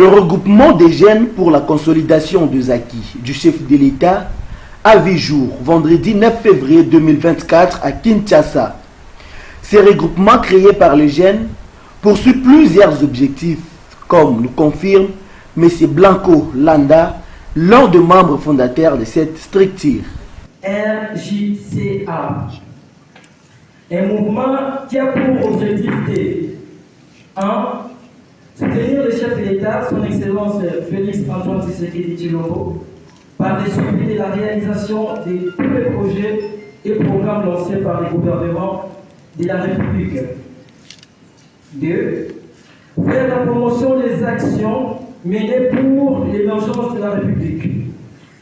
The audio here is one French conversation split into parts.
Le regroupement des jeunes pour la consolidation des acquis du chef de l'État a vu jour vendredi 9 février 2024 à Kinshasa. Ces regroupements créés par les jeunes poursuivent plusieurs objectifs, comme nous confirme M. Blanco Landa, l'un des membres fondateurs de cette structure. RJCA, un mouvement qui a pour objectif de 1. Soutenir le chef de l'État, son Excellence Félix Antoine Tshisekedi Tshilombo, par le suivi de la réalisation de tous les projets et programmes lancés par le gouvernement de la République. 2. Faire la promotion des actions menées pour l'émergence de la République.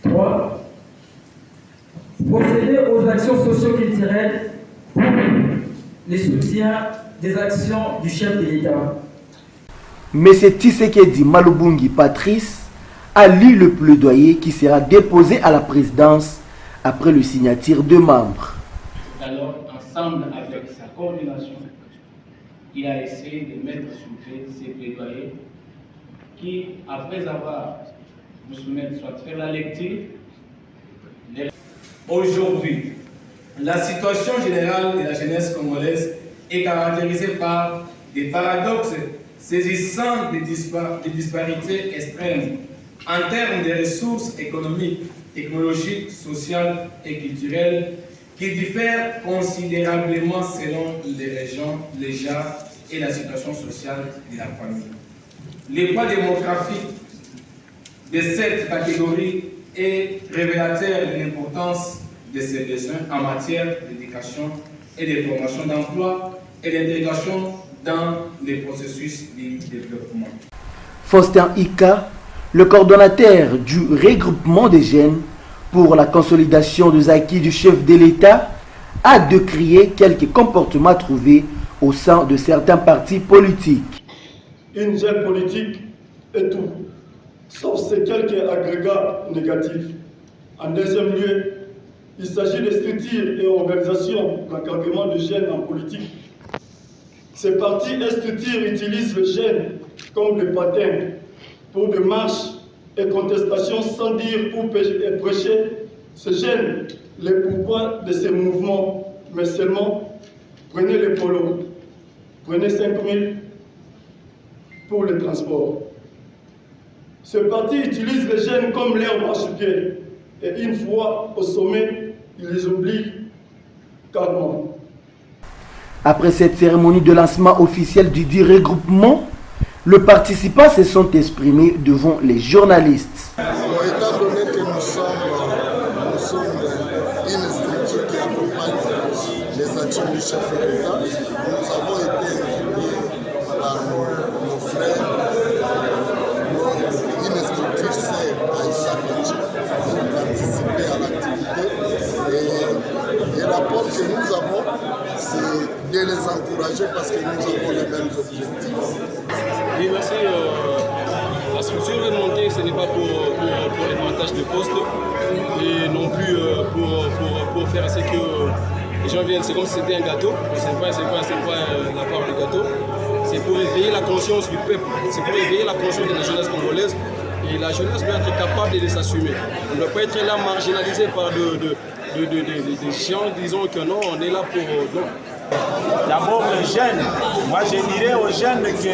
3. Procéder aux actions socio-culturelles pour le soutien des actions du chef de l'État. M. Tshisekedi Malubungi Patrice a lu le plaidoyer qui sera déposé à la présidence après le signature de membres. Alors, ensemble avec sa coordination, il a essayé de mettre sur pied ces plaidoyers qui, après avoir vous soumettre, soit faire la lecture. Aujourd'hui, la situation générale de la jeunesse congolaise est caractérisée par des paradoxes saisissant des disparités extrêmes en termes de ressources économiques, technologiques, sociales et culturelles qui diffèrent considérablement selon les régions, les genres et la situation sociale de la famille. Le poids démographique de cette catégorie est révélateur de l'importance de ces besoins en matière d'éducation et de formation d'emploi et d'intégration dans les processus de développement. Faustin Ika, le coordonnateur du regroupement des jeunes pour la consolidation des acquis du chef de l'État, a décrié quelques comportements trouvés au sein de certains partis politiques. Une jeune politique est tout, sauf ces quelques agrégats négatifs. En deuxième lieu, il s'agit de structures et organisations d'encadrement de jeunes en politique. Ces partis et structures utilisent les jeunes comme des patins pour des marches et contestations sans dire où prêcher. Ces jeunes, les pourquoi de ces mouvements, mais seulement prenez les polos, prenez 5 000 pour le transport. Ces partis utilisent les jeunes comme leur marchepied et une fois au sommet, ils les oublient carrément. Après cette cérémonie de lancement officiel du dit regroupement, les participants se sont exprimés devant les journalistes. Étant donné que nous sommes une structure qui accompagne les actions du chef de l'État, nous avons été invités par nos frères, une structure sert à Issa pour participer à l'activité. Et l'apport que nous avons, c'est de les encourager parce que nous avons les mêmes objectifs. Oui, merci. La structure est montée, ce n'est pas pour les montages de postes et non plus pour faire ce que les gens viennent. C'est comme si c'était un gâteau, mais ce n'est pas la part du gâteau. C'est pour éveiller la conscience du peuple, c'est pour éveiller la conscience de la jeunesse congolaise. Et la jeunesse doit être capable de s'assumer. On ne doit pas être là marginalisé par des gens disant que non, on est là pour... Non. D'abord les jeunes, moi je dirais aux jeunes que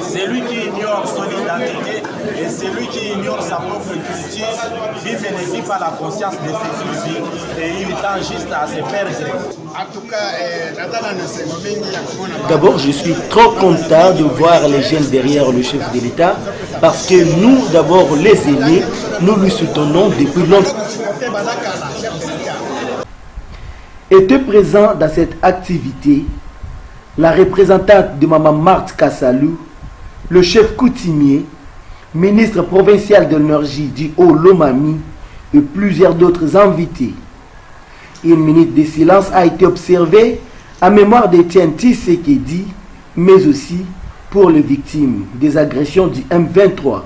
celui qui ignore son identité et celui qui ignore sa propre culture vit et ne vit pas la conscience de ce qu'il vit et il tend juste à se perdre. D'abord, je suis trop content de voir les jeunes derrière le chef de l'État parce que nous, d'abord les aînés, nous lui soutenons depuis longtemps. Était présent dans cette activité la représentante de Mme Marthe Kassalou, le chef coutumier, ministre provincial de l'énergie du Haut-Lomami et plusieurs d'autres invités. Une minute de silence a été observée en mémoire d'Étienne Tshisekedi, mais aussi pour les victimes des agressions du M23.